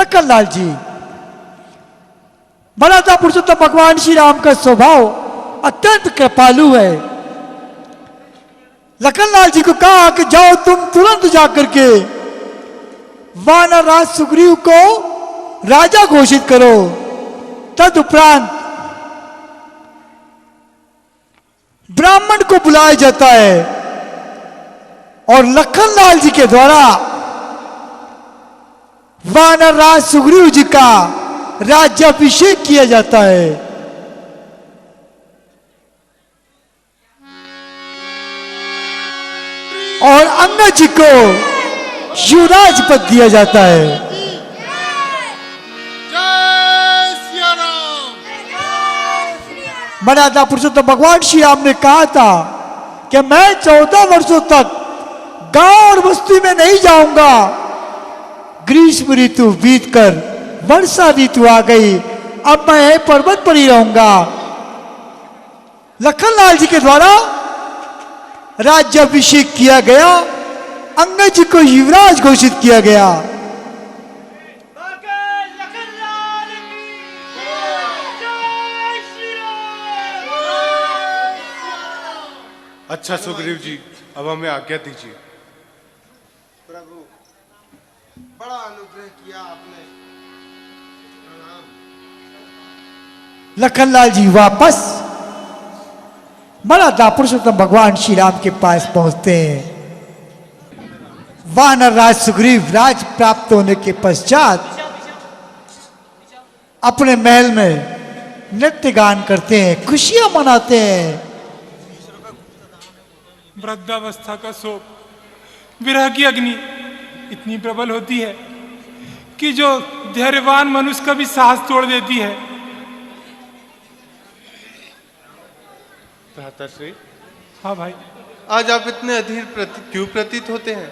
लखनलाल जी, मर्यादा पुरुषोत्तम भगवान श्री राम का स्वभाव अत्यंत कृपालु है। लखनलाल जी को कहा कि जाओ तुम तुरंत जाकर के वानर राज सुग्रीव को राजा घोषित करो। तदुपरांत ब्राह्मण को बुलाया जाता है और लखनलाल जी के द्वारा वानर राज सुग्रीव जी का राज्याभिषेक किया जाता है। और अंगद जी को युवराज पद दिया जाता है। जय सिया राम। मर्यादा पुरुषोत्तम भगवान श्री राम ने कहा था कि मैं 14 वर्षों तक गांव और बस्ती में नहीं जाऊंगा। ग्रीष्म ऋतु बीतकर वर्षा ऋतु आ गई, अब मैं पर्वत पर ही रहूंगा। लखनलाल जी के द्वारा राज्याभिषेक किया गया, अंगद जी को युवराज घोषित किया गया। अच्छा सुग्रीव जी, अब हमें आज्ञा दीजिए। प्रभु, बड़ा अनुग्रह किया आपने। लखनलाल जी वापस मर्यादा पुरुषोत्तम भगवान श्री राम के पास पहुंचते हैं। वानर राज सुग्रीव राज प्राप्त होने के पश्चात अपने महल में नृत्य गान करते हैं, खुशियां मनाते हैं। वृद्धावस्था का शोक, विरह की अग्नि इतनी प्रबल होती है कि जो धैर्यवान मनुष्य का भी साहस तोड़ देती है। भ्राताश्री, हाँ भाई, आज आप इतने अधीर क्यों प्रतीत होते हैं?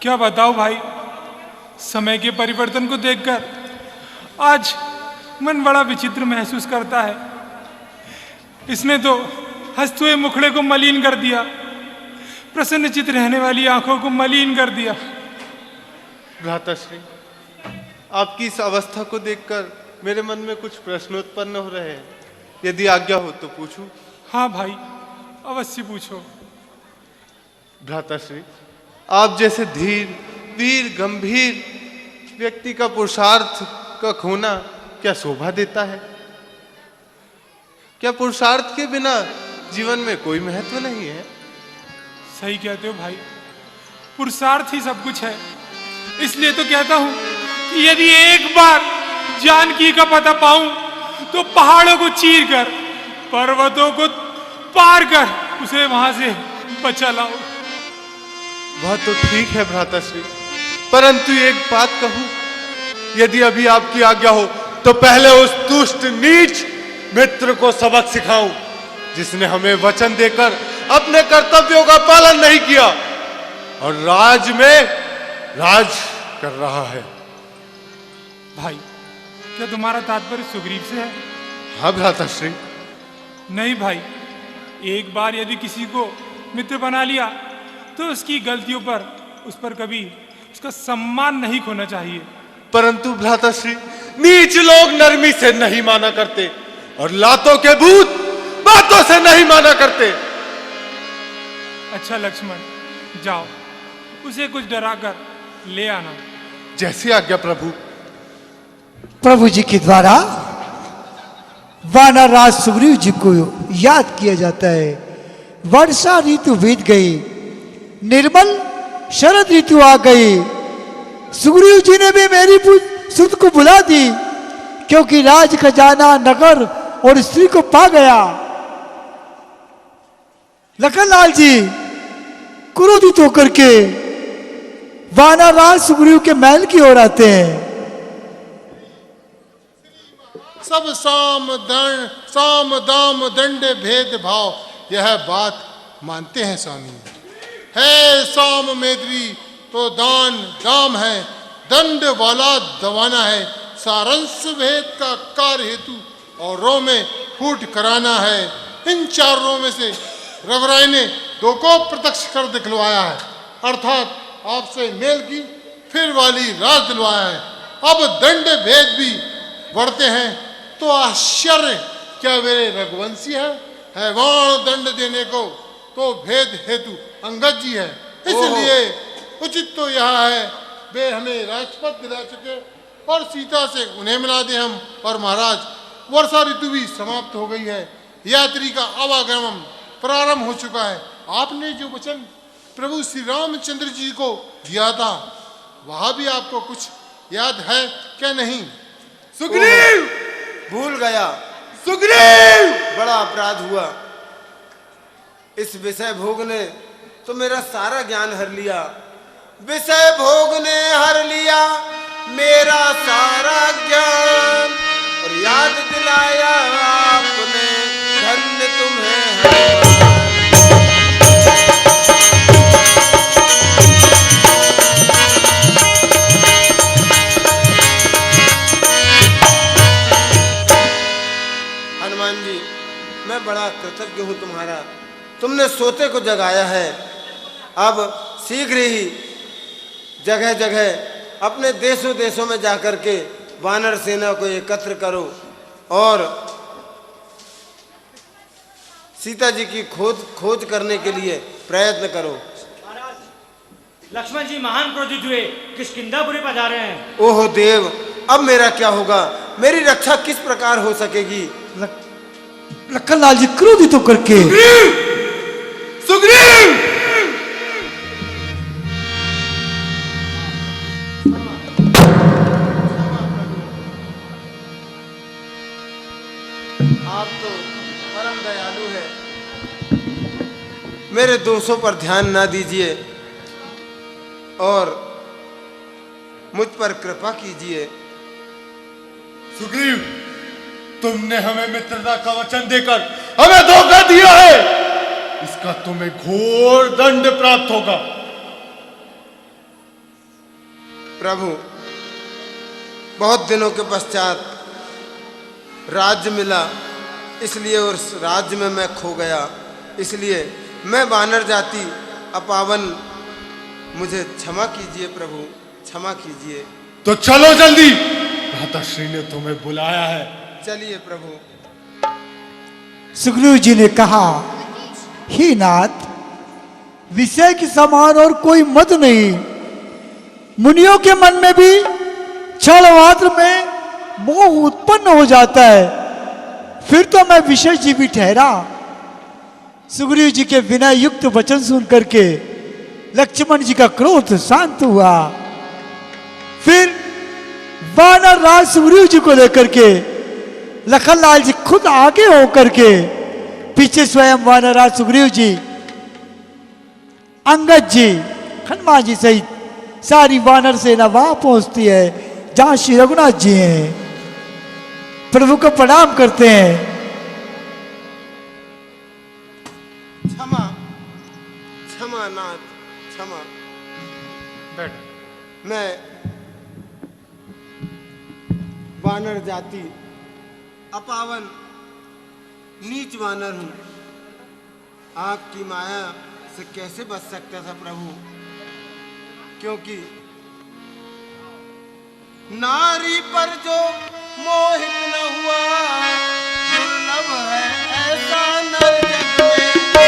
क्या बताओ भाई, समय के परिवर्तन को देखकर आज मन बड़ा विचित्र महसूस करता है। इसने तो हंसते हुए मुखड़े को मलिन कर दिया, प्रसन्नचित रहने वाली आंखों को मलिन कर दिया। भ्राताश्री, आपकी इस अवस्था को देखकर मेरे मन में कुछ प्रश्न उत्पन्न हो रहे हैं। यदि आज्ञा हो तो पूछूं? हाँ भाई, अवश्य पूछो। भ्राताश्री, आप जैसे धीर वीर गंभीर व्यक्ति का पुरुषार्थ का खोना क्या शोभा देता है? क्या पुरुषार्थ के बिना जीवन में कोई महत्व नहीं है? सही कहते हो भाई, पुरुषार्थ ही सब कुछ है। इसलिए तो कहता हूं कि यदि एक बार जानकी का पता पाऊं तो पहाड़ों को चीर कर, पर्वतों को पार कर उसे वहां से बचा लाऊं। वह तो ठीक है भ्राताश्री, परंतु एक बात कहूं, यदि अभी आपकी आज्ञा हो तो पहले उस दुष्ट नीच मित्र को सबक सिखाऊं जिसने हमें वचन देकर अपने कर्तव्यों का पालन नहीं किया और राज में राज कर रहा है। भाई, क्या तुम्हारा तात्पर्य सुग्रीव से है? हाँ भ्राताश्री। नहीं भाई, एक बार यदि किसी को मित्र बना लिया तो उसकी गलतियों पर उस पर कभी उसका सम्मान नहीं खोना चाहिए। परंतु भ्राताश्री, नीच लोग नरमी से नहीं माना करते और लातों के भूत बातों से नहीं माना करते। अच्छा लक्ष्मण, जाओ उसे कुछ डरा कर ले आना। जैसी आज्ञा प्रभु। प्रभु जी के द्वारा वानर राज सुग्रीव जी को याद किया जाता है। वर्षा ऋतु बीत गई, निर्मल शरद ऋतु आ गई। सुग्रीव जी ने भी मेरी सुध को बुला दी, क्योंकि राज खजाना नगर और स्त्री को पा गया। लखनलाल जी क्रोधित होकर के वानर राज सुग्रीव के महल की ओर आते हैं। सब साम दाम दंड भेद भाव, यह बात मानते हैं स्वामी। है साम मेदरी तो दान दाम है, दंड वाला दवाना है। सारंश भेद का कार्य हेतु और रो में फूट कराना है। इन चार रो में से रघुराय ने दो को प्रत्यक्ष कर दिखलवाया है, अर्थात आपसे मेल की फिर वाली राज दिलवाया है। अब दंड भेद भी बढ़ते हैं तो आश्चर्य क्या मेरे रघुवंशी है हैवान दंड देने को तो भेद हेतु अंगद जी है। इसलिए उचित तो यह है वे हमें राजपद दिला चुके और सीता से उन्हें मिला दे हम। और महाराज वर्षा ऋतु भी समाप्त हो गई है, यात्री का आवागमन प्रारंभ हो चुका है। आपने जो वचन प्रभु श्री रामचंद्र जी को दिया था वह भी आपको कुछ याद है क्या नहीं? सुग्रीव! भूल गया। सुग्रीव! बड़ा अपराध हुआ। इस विषय भोग ने तो मेरा सारा ज्ञान हर लिया। विषय भोग ने हर लिया मेरा सारा ज्ञान और याद दिलाया आपने धन्य तुम्हें है। हनुमान जी, मैं बड़ा कृतज्ञ हूँ तुम्हारा। तुमने सोते को जगाया है। अब शीघ्र ही जगह जगह अपने देशों देशों में जाकर के वानर सेना को एकत्र करो और सीता जी की खोज करने के लिए प्रयत्न करो। लक्ष्मण जी महान क्रोधित हुए, किष्किंधापुरी पधारे हैं। ओहो देव, अब मेरा क्या होगा? मेरी रक्षा किस प्रकार हो सकेगी? लखनलाल जी क्रोधित होकर के सुग्रीव! आप तो परम दयालु है, मेरे दोषों पर ध्यान ना दीजिए और मुझ पर कृपा कीजिए। सुग्रीव, तुमने हमें मित्रता का वचन देकर हमें धोखा दिया है। इसका तुम्हें घोर दंड प्राप्त होगा। प्रभु, बहुत दिनों के पश्चात राज्य मिला, इसलिए उस राज्य में मैं खो गया। इसलिए मैं वानर जाति अपावन, मुझे क्षमा कीजिए प्रभु, क्षमा कीजिए। तो चलो जल्दी, भ्राताश्री ने तुम्हें बुलाया है। चलिए प्रभु। सुग्रीव जी ने कहा, हे नाथ, विषय के समान और कोई मत नहीं। मुनियों के मन में भी क्षण मात्र में मोह उत्पन्न हो जाता है, फिर तो मैं विषय जीवी ठहरा। सुग्रीव जी के विनय युक्त वचन सुन करके लक्ष्मण जी का क्रोध शांत हुआ। फिर वानर राज सुग्रीव जी को लेकर के लखनलाल जी खुद आगे होकर के, पीछे स्वयं वानर राज सुग्रीव जी, अंगद जी, हनुमान जी सहित सारी वानर सेना वहां पहुंचती है जहां श्री रघुनाथ जी हैं। प्रभु को प्रणाम करते हैं। क्षमा, क्षमा नाथ, क्षमा। बैठ। मैं वानर जाति अपावन नीच वानर हूं। आपकी माया से कैसे बच सकता था प्रभु? क्योंकि नारी पर जो मोहित न हुआ, दुर्लभ है ऐसा नर जग में।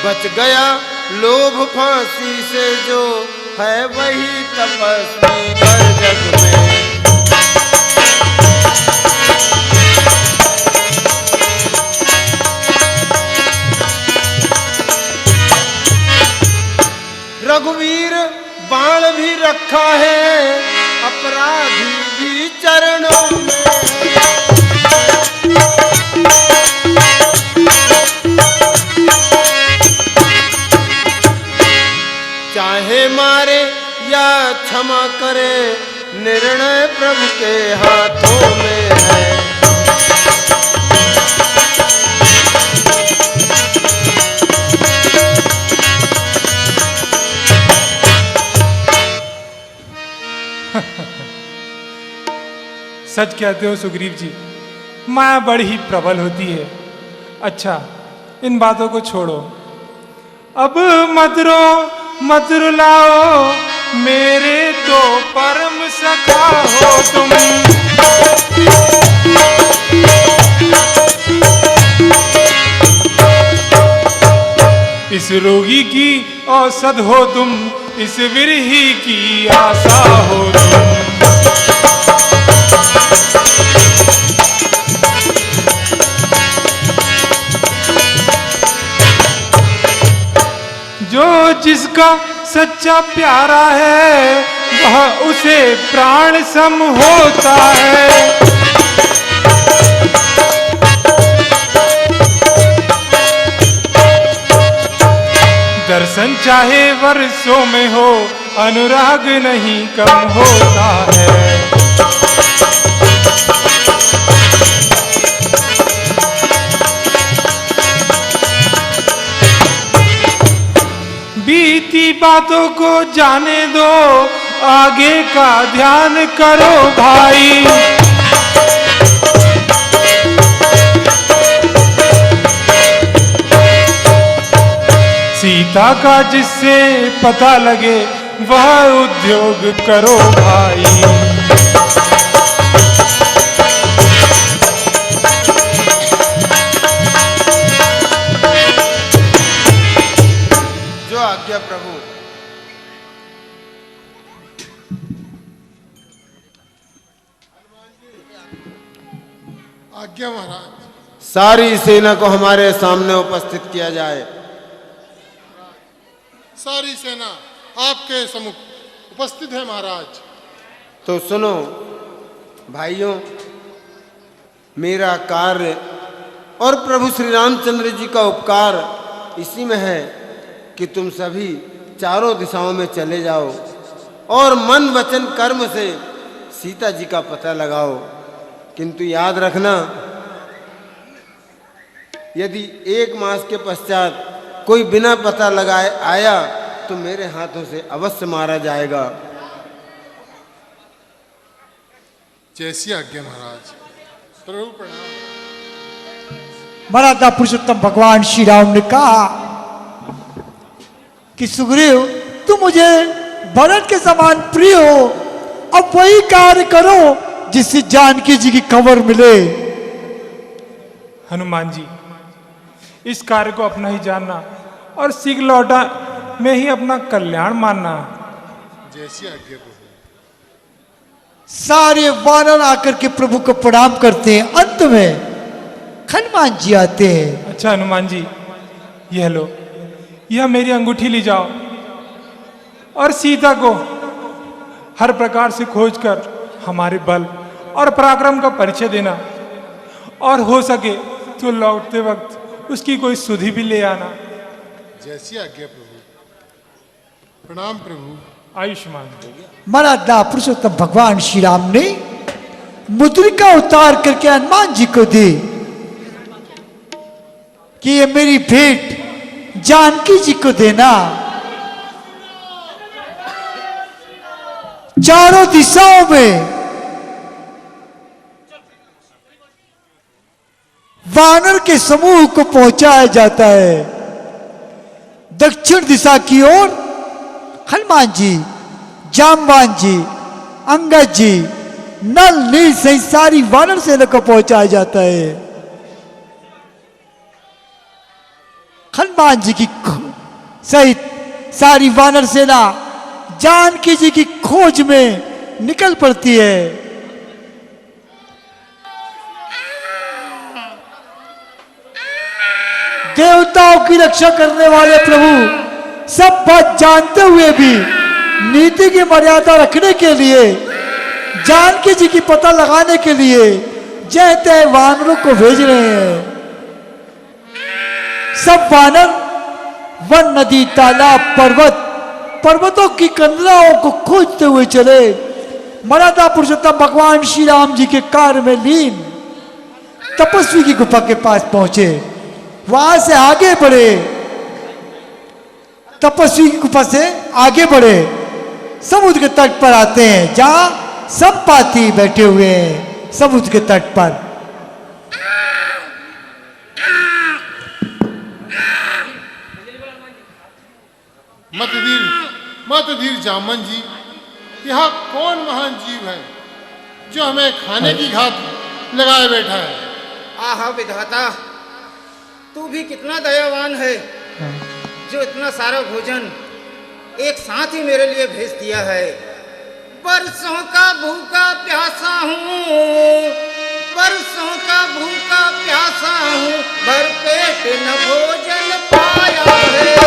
बच गया लोभ फांसी से जो है वही तपस्वी हर जग में। रघुवीर बाण भी रखा है, अपराधी भी चरणों में। चाहे मारे या क्षमा करे, निर्णय प्रभु के हाथों में है। सच कहते हो सुग्रीव जी, माया बड़ी ही प्रबल होती है। अच्छा, इन बातों को छोड़ो, अब मत रुलाओ, मेरे तो परम सखा हो तुम। इस रोगी की औषध हो तुम, इस विरही की आशा हो तुम। जो जिसका सच्चा प्यारा है, वह उसे प्राण सम होता है। दर्शन चाहे वर्षों में हो, अनुराग नहीं कम होता है। बीती बातों को जाने दो, आगे का ध्यान करो भाई। सीता का जिससे पता लगे, वह उद्योग करो भाई। जो आज्ञा प्रभु। आज्ञा महाराज। सारी सेना को हमारे सामने उपस्थित किया जाए। सारी सेना आपके सम्मुख उपस्थित है महाराज। तो सुनो भाइयों, मेरा कार्य और प्रभु श्री रामचंद्र जी का उपकार इसी में है कि तुम सभी चारों दिशाओं में चले जाओ और मन वचन कर्म से सीता जी का पता लगाओ। किंतु याद रखना, यदि 1 मास के पश्चात कोई बिना पता लगाए आया तो मेरे हाथों से अवश्य मारा जाएगा। जैसी आज्ञा महाराज। प्रभु प्रणाम। मराठा पुरुषोत्तम भगवान श्री राम ने कहा कि सुग्रीव, तुम मुझे भरत के समान प्रिय हो, अब वही कार्य करो जिससे जानकी जी की खबर मिले। हनुमान जी, इस कार्य को अपना ही जानना और शीघ्र लौटा में ही अपना कल्याण मानना। जैसी आज्ञा प्रभु। सारे वानर आकर के प्रभु को प्रणाम करते हैं। अंत में हनुमान जी आते हैं। अच्छा हनुमान जी, यह लो, यह मेरी अंगूठी ले जाओ और सीता को हर प्रकार से खोजकर हमारे बल और पराक्रम का परिचय देना, और हो सके तो लौटते वक्त उसकी कोई सुधि भी ले आना। जैसी आज्ञा प्रभु। प्रणाम प्रभु। आयुष्मान। मराठा पुरुषोत्तम भगवान श्री राम ने मुद्रिका उतार करके हनुमान जी को दी कि ये मेरी भेंट जानकी जी को देना। चारों दिशाओं में वानर के समूह को पहुंचाया जाता है। दक्षिण दिशा की ओर हनुमान जी, जामवान जी, अंगद जी, नल नील सहित सारी वानर सेना को पहुंचाया जाता है। हनुमान जी की सहित सारी वानर सेना जानकी जी की खोज में निकल पड़ती है। देवताओं की रक्षा करने वाले प्रभु सब बात जानते हुए भी नीति की मर्यादा रखने के लिए, जानकी जी की पता लगाने के लिए जय तय वानरों को भेज रहे हैं। सब वानर वन, नदी, तालाब, पर्वतों की कंदराओं को खोजते हुए चले। मराठा पुरुषोत्तम भगवान श्री राम जी के कार्य में लीन तपस्वी की गुफा के पास पहुंचे। वहां से आगे बढ़े, तपस्वी की गुफा से आगे बढ़े, समुद्र के तट पर आते हैं जहां संपाति बैठे हुए हैं। समुद्र के तट पर मतधीर जामन जी, यह कौन महान जीव है जो हमें खाने की घात लगाए बैठा है? आहा विधाता, तू भी कितना दयावान है जो इतना सारा भोजन एक साथ ही मेरे लिए भेज दिया है। बरसों का भूखा प्यासा हूँ, बरसों का भूखा प्यासा हूँ, भर पेट न भोजन पाया है।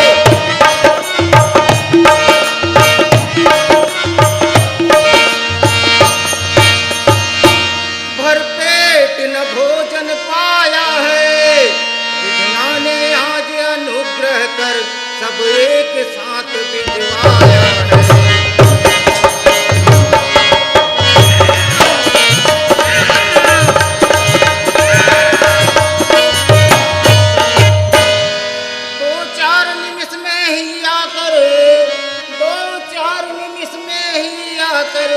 भर पेट न भोजन पाया है, विधना ने आज अनुग्रह कर सब एक साथ भिजवाया है।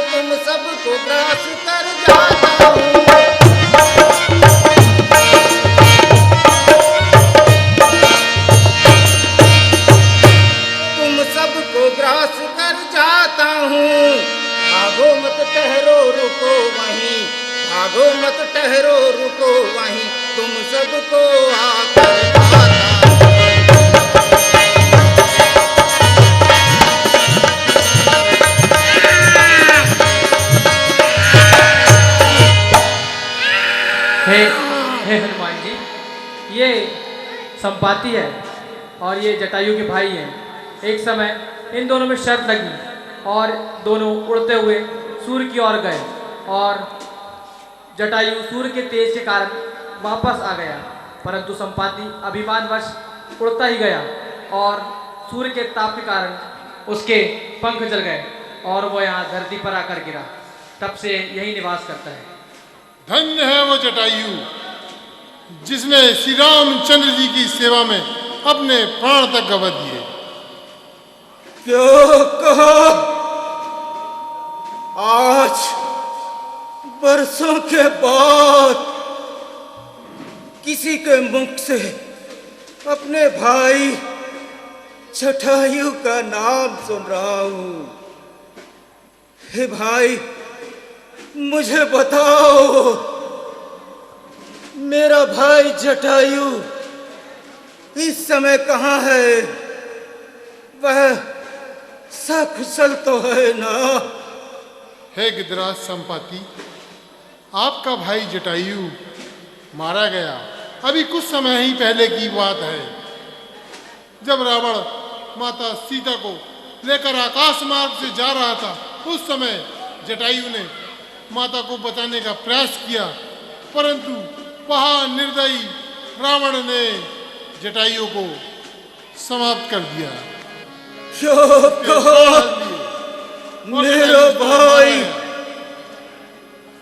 तुम सबको ग्रास कर जाता हूँ, तुम सबको ग्रास कर जाता हूँ। भागो मत ठहरो रुको वहीं, भागो मत ठहरो रुको वहीं, तुम सबको आकर जाता हूँ। हे हनुमान जी, ये संपाति है और ये जटायु के भाई हैं। एक समय इन दोनों में शर्त लगी और दोनों उड़ते हुए सूर्य की ओर गए और जटायु सूर्य के तेज के कारण वापस आ गया, परंतु संपाति अभिमानवश उड़ता ही गया और सूर्य के ताप के कारण उसके पंख जल गए और वो यहाँ धरती पर आकर गिरा। तब से यही निवास करता है। धन्य है वो जटायु जिसने श्री रामचंद्र जी की सेवा में अपने प्राण तक गवा दिए। क्यों कहा? आज बरसों के बाद किसी के मुख से अपने भाई जटायु का नाम सुन रहा हूं। हे भाई, मुझे बताओ, मेरा भाई जटायु इस समय कहाँ है? वह सकुशल तो है ना? हे गिरिराज संपाति, आपका भाई जटायु मारा गया अभी कुछ समय ही पहले की बात है, जब रावण माता सीता को लेकर आकाश मार्ग से जा रहा था। उस समय जटायु ने माता को बचाने का प्रयास किया, परंतु वहां निर्दयी रावण ने जटायु को समाप्त कर दिया। क्यों कहा? मेरा भाई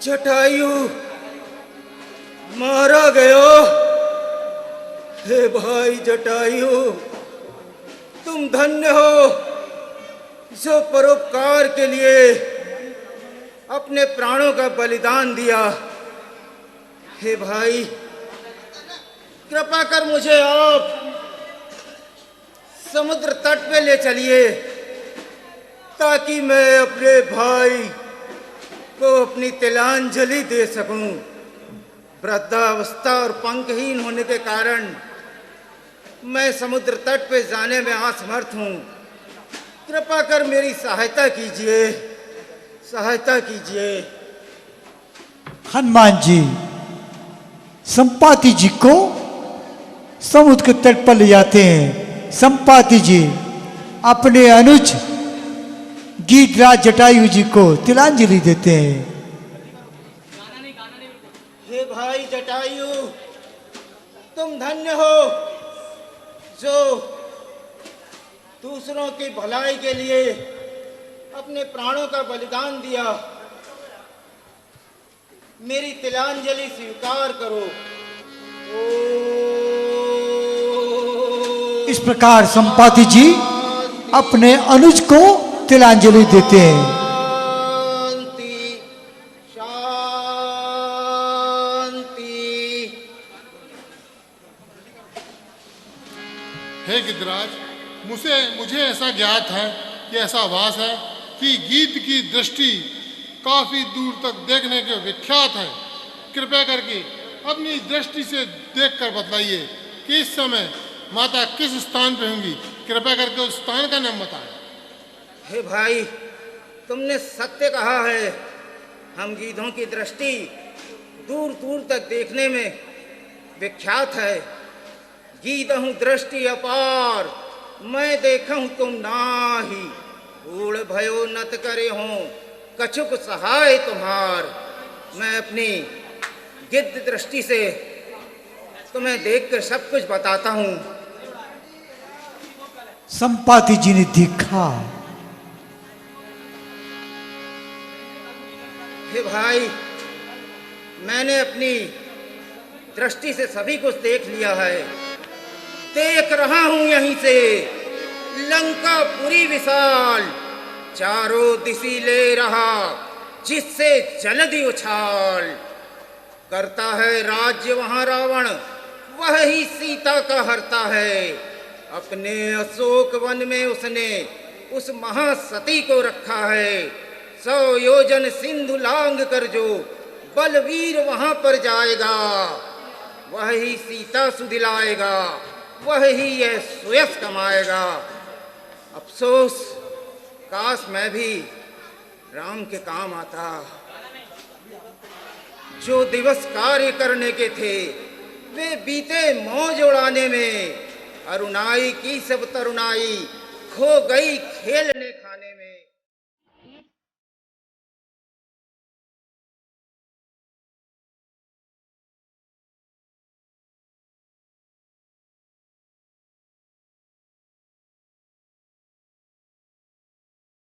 जटायु मारा गया? हे भाई जटायु, तुम धन्य हो जो परोपकार के लिए अपने प्राणों का बलिदान दिया। हे भाई, कृपा कर मुझे आप समुद्र तट पे ले चलिए ताकि मैं अपने भाई को अपनी तिलांजलि दे सकूं। वृद्धावस्था और पंखहीन होने के कारण मैं समुद्र तट पे जाने में असमर्थ हूं। कृपा कर मेरी सहायता कीजिए, सहायता कीजिए। हनुमान जी संपाति जी को समुद्र के तट पर ले जाते हैं। संपाति जी अपने अनुज गीतराज जटायु जी को तिलांजलि देते हैं। हे भाई जटायु, तुम धन्य हो जो दूसरों की भलाई के लिए अपने प्राणों का बलिदान दिया। मेरी तिलांजलि स्वीकार करो। इस प्रकार संपाति जी अपने अनुज को तिलांजलि देते हैं। शांति शांति। हे गिरिराज, मुझे ऐसा ज्ञात है कि ऐसा आभास है कि गीत की दृष्टि काफी दूर तक देखने के विख्यात है। कृपया करके अपनी दृष्टि से देखकर बतलाइए कि इस समय माता किस स्थान पे होंगी। कृपया करके उस स्थान का नाम बताएं। हे भाई, तुमने सत्य कहा है। हम गीधों की दृष्टि दूर दूर तक देखने में विख्यात है। गीधहूँ दृष्टि अपार, मैं देखूं तुम नाही। ऊड़ भयो नत करे हों, कछुक सहाय तुम्हार। मैं अपनी गिद्ध दृष्टि से तुम्हें देखकर सब कुछ बताता हूँ। संपाति जी ने देखा। हे भाई, मैंने अपनी दृष्टि से सभी कुछ देख लिया है। देख रहा हूं यहीं से लंकापुरी विशाल, चारों दिशी ले रहा जिससे जलधि उछाल। करता है राज्य वहां रावण, वह ही सीता का हरता है। अपने अशोक वन में उसने उस महासती को रखा है। 100 योजन सिंधु लांग कर जो बलवीर वहां पर जाएगा, वह ही सीता सुदिलाएगा, वह ही यह सुयस कमाएगा। अफसोस, काश मैं भी राम के काम आता। जो दिवस कार्य करने के थे वे बीते मौज उड़ाने में। अरुणाई की सब तरुणाई खो गई खेलने खाने में।